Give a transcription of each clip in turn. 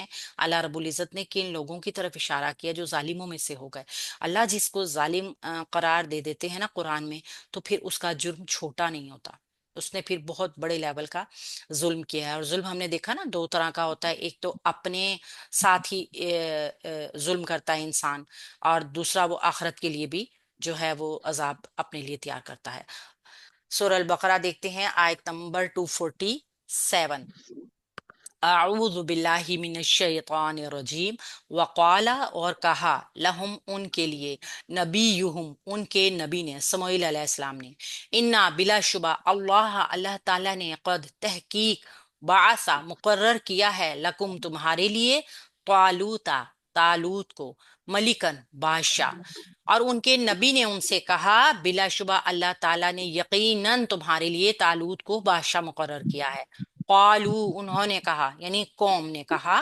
ہیں اللہ رب العزت نے کن لوگوں کی طرف اشارہ کیا جو ظالموں میں سے ہو گئے۔ اللہ جس کو ظالم قرار دے دیتے ہیں نا قرآن میں، تو پھر اس کا جرم چھوٹا نہیں ہوتا، اس نے پھر بہت بڑے لیول کا ظلم کیا ہے۔ اور ظلم ہم نے دیکھا نا دو طرح کا ہوتا ہے، ایک تو اپنے ساتھ ہی ظلم کرتا ہے انسان، اور دوسرا وہ آخرت کے لیے بھی جو ہے وہ عذاب اپنے لیے تیار کرتا ہے۔ سورہ البقرہ دیکھتے ہیں آیت نمبر 247۔ اعوذ باللہ من الشیطان الرجیم۔ وقالا، اور کہا، لہم ان کے لیے، نبیہم ان کے نبی نے، سموئیل علیہ السلام نے، انا بلا شبہ اللہ اللہ تعالیٰ نے، قد تحقیق، بعثا مقرر کیا ہے، لکم تمہارے لیے، طالوتا طالوت کو، ملکن بادشاہ۔ اور ان کے نبی نے ان سے کہا بلا شبہ اللہ تعالیٰ نے یقیناً تمہارے لیے طالوت کو بادشاہ مقرر کیا ہے۔ قالو انہوں نے کہا، یعنی قوم نے کہا،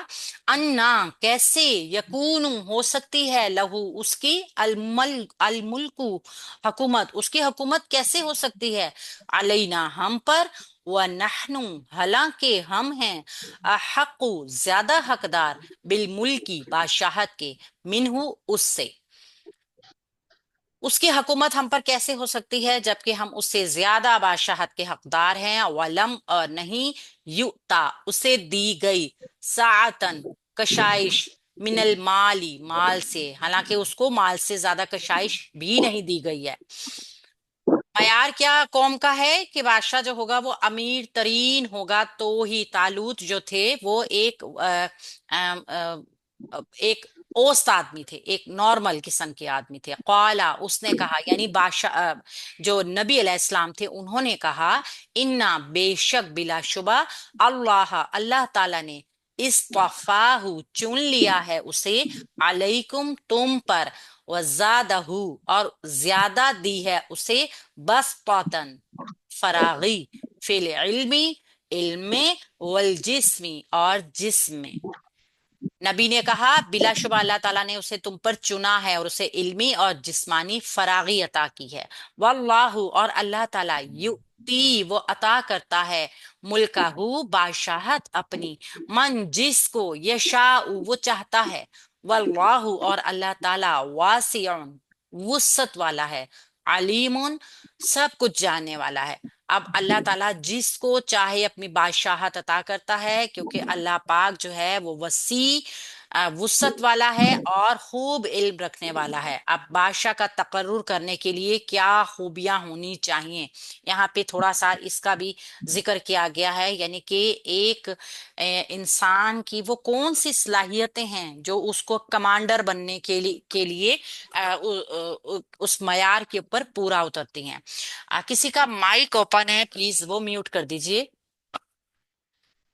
انا کیسے، یکون ہو سکتی ہے، لہو اس کی، الملک حکومت، اس کی حکومت کیسے ہو سکتی ہے، علینا ہم پر، ونحن حالانکہ ہم ہیں، احق زیادہ حقدار، بالملکی بادشاہت کے، منہ اس سے، اس کی حکومت ہم پر کیسے ہو سکتی ہے جبکہ ہم اس سے زیادہ بادشاہت کے حقدار ہیں۔ ولم اور نہیں، یؤتا اسے دی گئی، ساعتن کشائش، من المالی مال سے، حالانکہ اس کو مال سے زیادہ کشائش بھی نہیں دی گئی ہے۔ معیار کیا قوم کا ہے کہ بادشاہ جو ہوگا وہ امیر ترین ہوگا، تو ہی طالوت جو تھے وہ ایک اوسط آدمی تھے، ایک نارمل قسم کے آدمی تھے۔ قالا اس نے کہا، یعنی بادشاہ جو نبی علیہ السلام تھے انہوں نے کہا، انا بے شک بلا شبہ، اللہ اللہ تعالی نے، اصطفاہ چن لیا ہے اسے، علیکم تم پر، وزادہ اور زیادہ دی ہے اسے، بسطتاً فراغی، فی العلمی علم میں، والجسمی اور جسم میں۔ نبی نے کہا بلا شبہ اللہ تعالیٰ نے اسے تم پر چنا ہے اور اسے علمی اور جسمانی فراغی عطا کی ہے۔ واللہ اور اللہ تعالیٰ، یؤتی وہ عطا کرتا ہے، ملکہ بادشاہت اپنی، من جس کو، یشاء وہ چاہتا ہے، واللہ اور اللہ تعالیٰ، واسع وسعت والا ہے، علیم سب کچھ جاننے والا ہے۔ اب اللہ تعالیٰ جس کو چاہے اپنی بادشاہت عطا کرتا ہے، کیونکہ اللہ پاک جو ہے وہ وسیع وسعت والا ہے اور خوب علم رکھنے والا ہے۔ اب بادشاہ کا تقرر کرنے کے لیے کیا خوبیاں ہونی چاہیے، یہاں پہ تھوڑا سا اس کا بھی ذکر کیا گیا ہے، یعنی کہ ایک انسان کی وہ کون سی صلاحیتیں ہیں جو اس کو کمانڈر بننے کے لیے اس معیار کے اوپر پورا اترتی ہیں۔ کسی کا مائک اوپن ہے، پلیز وہ میوٹ کر دیجئے۔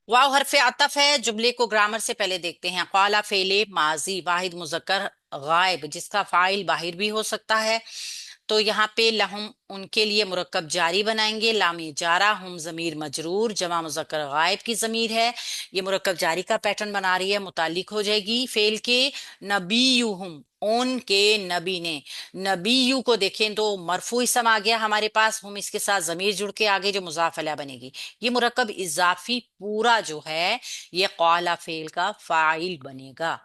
واو حرف عطف ہے، جملے کو گرامر سے پہلے دیکھتے ہیں۔ قالا فعل ماضی واحد مذکر غائب، جس کا فاعل باہر بھی ہو سکتا ہے، تو یہاں پہ لہم ان کے لیے مرکب جاری بنائیں گے، لام جارہ، ہم ضمیر مجرور، جمع مذکر غائب کی ضمیر ہے، یہ مرکب جاری کا پیٹرن بنا رہی ہے، متعلق ہو جائے گی فعل کے، نبیہم ان کے نبی نے، نبیو کو دیکھیں تو مرفوع اسم آ گیا ہمارے پاس، ہم اس کے ساتھ ضمیر جڑ کے آگے جو مضاف الیہ بنے گی، یہ مرکب اضافی پورا جو ہے یہ قالا فعل کا فاعل بنے گا۔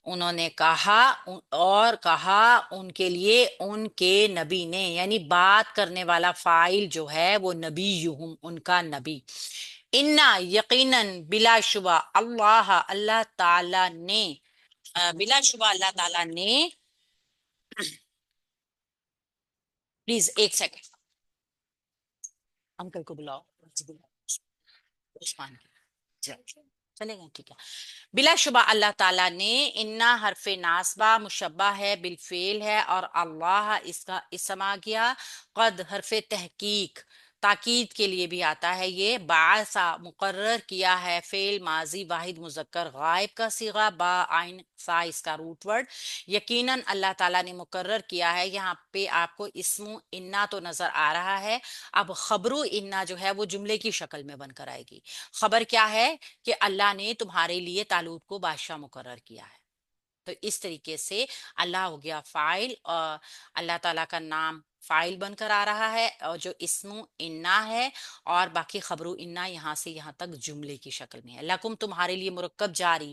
انہوں نے کہا، اور کہا ان کے لیے ان کے نبی نے، یعنی بات کرنے والا فاعل جو ہے وہ نبیہم ان کا نبی، انا یقیناً بلا شبہ اللہ اللہ تعالی نے، بلا شبہ اللہ تعالی نے، پلیز ایک سیکنڈ، انکل کو بلاؤ، عثمان کی، چلے گا ٹھیک ہے۔ بلا شبہ اللہ تعالیٰ نے، انا حرف ناسبہ مشبہ ہے بالفعل ہے، اور اللہ اس کا اسم آ گیا، قد حرف تحقیق تاکید کے لیے بھی آتا ہے، یہ بعثا مقرر کیا ہے، فعل ماضی واحد مذکر غائب کا صیغہ، با عین سا اس کا روٹ ورڈ، یقیناً اللہ تعالیٰ نے مقرر کیا ہے۔ یہاں پہ آپ کو اسم انا تو نظر آ رہا ہے، اب خبرو انا جو ہے وہ جملے کی شکل میں بن کر آئے گی۔ خبر کیا ہے کہ اللہ نے تمہارے لیے طالوت کو بادشاہ مقرر کیا ہے، تو اس طریقے سے اللہ ہو گیا فاعل، اور اللہ تعالیٰ کا نام فاعل بن کر آ رہا ہے، اور جو اسم انا ہے اور باقی خبرو انا یہاں سے یہاں تک جملے کی شکل میں ہے۔ لکم تمہارے لیے مرکب جاری،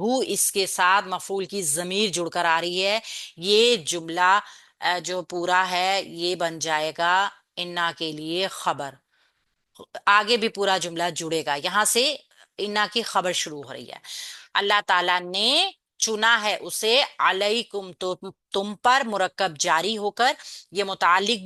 ہو اس کے ساتھ مفعول کی ضمیر جڑ کر آ رہی ہے، یہ جملہ جو پورا ہے یہ بن جائے گا انا کے لیے خبر، آگے بھی پورا جملہ جڑے گا، یہاں سے انا کی خبر شروع ہو رہی ہے۔ اللہ تعالیٰ نے چنا ہے اسے، علیکم تو تم پر، مرکب جاری ہو کر یہ متعلق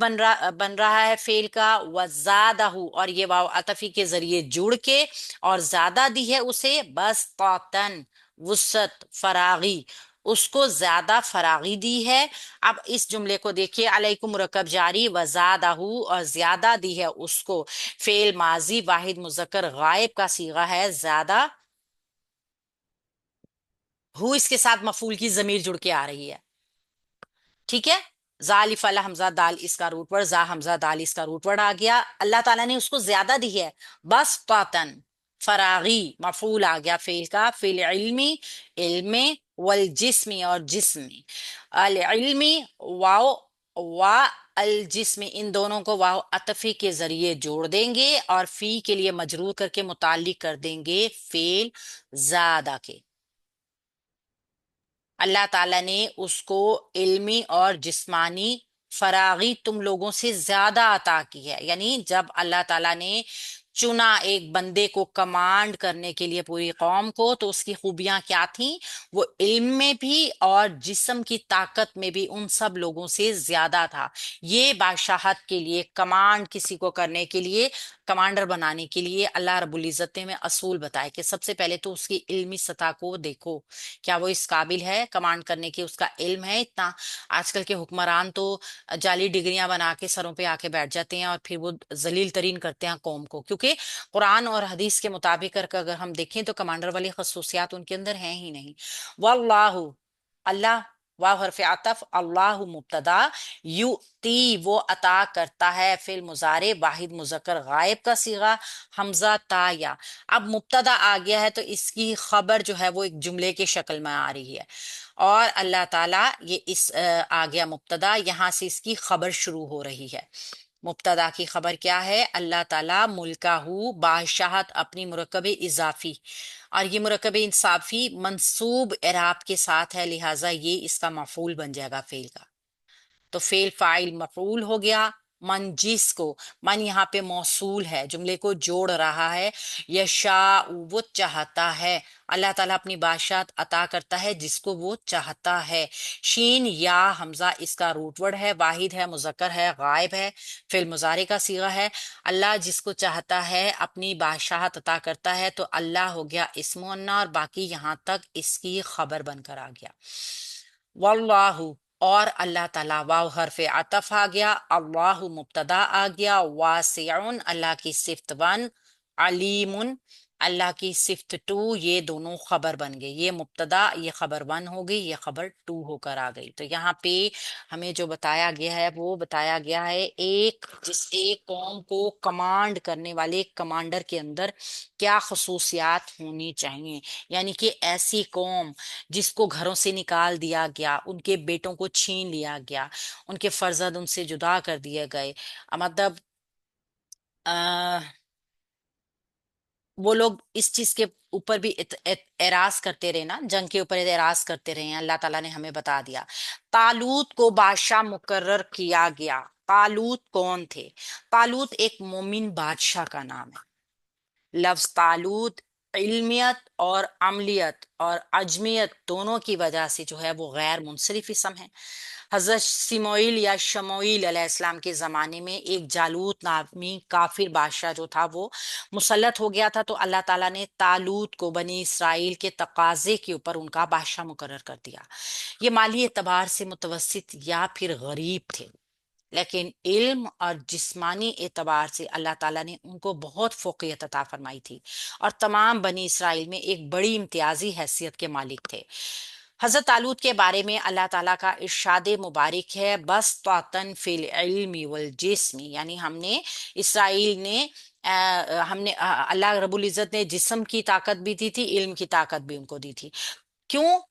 بن رہا ہے فعل کا، وزادہ، اور یہ واو عطفی کے ذریعے جڑ کے اور زیادہ دی ہے اسے، بس طاطن، وسعت، فراغی، اس کو زیادہ فراغی دی ہے۔ اب اس جملے کو دیکھیے، علیکم مرکب جاری، وزادہ، اور زیادہ دی ہے اس کو، فعل ماضی واحد مذکر غائب کا صیغہ ہے زیادہ، ہو اس کے ساتھ مفعول کی ضمیر جڑ کے آ رہی ہے، ٹھیک ہے۔ ذالف الف حمزہ دال اس کا روٹ ورڈ، زا حمزہ دال اس کا روٹ ورڈ آ گیا، اللہ تعالیٰ نے اس کو زیادہ دی ہے، بس طاطن، فراغی، مفعول آ گیا فعل کا، فعل علمی، علم، والجسمی، اور جسمی، العلمی، واو، وا، الجسم، ان دونوں کو واو عطفی کے ذریعے جوڑ دیں گے اور فی کے لیے مجرور کر کے متعلق کر دیں گے فعل زیادہ کے۔ اللہ تعالیٰ نے اس کو علمی اور جسمانی فراغی تم لوگوں سے زیادہ عطا کی ہے، یعنی جب اللہ تعالیٰ نے چنا ایک بندے کو کمانڈ کرنے کے لیے پوری قوم کو، تو اس کی خوبیاں کیا تھیں؟ وہ علم میں بھی اور جسم کی طاقت میں بھی ان سب لوگوں سے زیادہ تھا۔ یہ بادشاہت کے لیے، کمانڈ کسی کو کرنے کے لیے، کمانڈر بنانے کے لیے اللہ رب العزت نے ہمیں اصول بتائے کہ سب سے پہلے تو اس کی علمی سطح کو دیکھو، کیا وہ اس قابل ہے کمانڈ کرنے کی، اس کا علم ہے اتنا؟ آج کل کے حکمران تو جعلی ڈگریاں بنا کے سروں پہ آ کے بیٹھ جاتے ہیں اور پھر وہ ذلیل ترین کرتے ہیں قوم کو، کیونکہ قرآن اور حدیث کے مطابق اگر ہم دیکھیں تو کمانڈر والی خصوصیات ان کے اندر ہیں ہی نہیں۔ واللہ، اللہ، واو حرف عطف، اللہ مبتدا، یؤتی وہ عطا کرتا ہے، فعل مضارع واحد مذکر غائب کا صیغہ، حمزہ تا یا، اب مبتدا آ گیا ہے تو اس کی خبر جو ہے وہ ایک جملے کی شکل میں آ رہی ہے، اور اللہ تعالیٰ یہ اس آ گیا مبتدا، یہاں سے اس کی خبر شروع ہو رہی ہے۔ مبتدا کی خبر کیا ہے؟ اللہ تعالیٰ ملکہ بادشاہت اپنی، مرکب اضافی، اور یہ مرکب انصافی منصوب اعراب کے ساتھ ہے، لہٰذا یہ اس کا مفعول بن جائے گا فعل کا، تو فعل فاعل مفعول ہو گیا۔ من، جس کو، من یہاں پہ موصول ہے، جملے کو جوڑ رہا ہے، یشاء وہ چاہتا ہے، اللہ تعالیٰ اپنی بادشاہت عطا کرتا ہے جس کو وہ چاہتا ہے۔ شین یا حمزہ اس کا روٹ ورڈ ہے، واحد ہے مذکر ہے غائب ہے، فعل مضارع کا صیغہ ہے، اللہ جس کو چاہتا ہے اپنی بادشاہت عطا کرتا ہے، تو اللہ ہو گیا اسم مؤنث اور باقی یہاں تک اس کی خبر بن کر آ گیا۔ واللہ، اور اللہ تعالیٰ، واو حرف عطف آ گیا، اللہ مبتدا آ گیا، واسع اللہ کی صفت ون، علیم اللہ کی صفت ٹو، یہ دونوں خبر بن گئے، یہ مبتدا، یہ خبر ون ہو گئی، یہ خبر ٹو ہو کر آ گئی۔ تو یہاں پہ ہمیں جو بتایا گیا ہے وہ بتایا گیا ہے ایک قوم کو کمانڈ کرنے والے کمانڈر کے اندر کیا خصوصیات ہونی چاہیے، یعنی کہ ایسی قوم جس کو گھروں سے نکال دیا گیا، ان کے بیٹوں کو چھین لیا گیا، ان کے فرزند ان سے جدا کر دیے گئے، مطلب وہ لوگ اس چیز کے اوپر بھی اعراض کرتے رہے نا، جنگ کے اوپر اعراض کرتے رہے ہیں، اللہ تعالیٰ نے ہمیں بتا دیا۔ طالوت کو بادشاہ مقرر کیا گیا۔ طالوت کون تھے؟ طالوت ایک مومن بادشاہ کا نام ہے۔ لفظ طالوت علمیت اور عملیت اور عجمیت دونوں کی وجہ سے جو ہے وہ غیر منصرف اسم ہے۔ حضرت سموئیل یا شموئیل علیہ السلام کے زمانے میں ایک جالوت نامی کافر بادشاہ جو تھا وہ مسلط ہو گیا تھا، تو اللہ تعالیٰ نے طالوت کو بنی اسرائیل کے تقاضے کے اوپر ان کا بادشاہ مقرر کر دیا۔ یہ مالی اعتبار سے متوسط یا پھر غریب تھے، لیکن علم اور جسمانی اعتبار سے اللہ تعالیٰ نے ان کو بہت فوقیت عطا فرمائی تھی، اور تمام بنی اسرائیل میں ایک بڑی امتیازی حیثیت کے مالک تھے۔ حضرت طالوت کے بارے میں اللہ تعالیٰ کا ارشاد مبارک ہے، بس طاطن فی العلم والجسم، یعنی ہم نے اسرائیل نے اللہ رب العزت نے جسم کی طاقت بھی دی تھی، علم کی طاقت بھی ان کو دی تھی۔ کیوں؟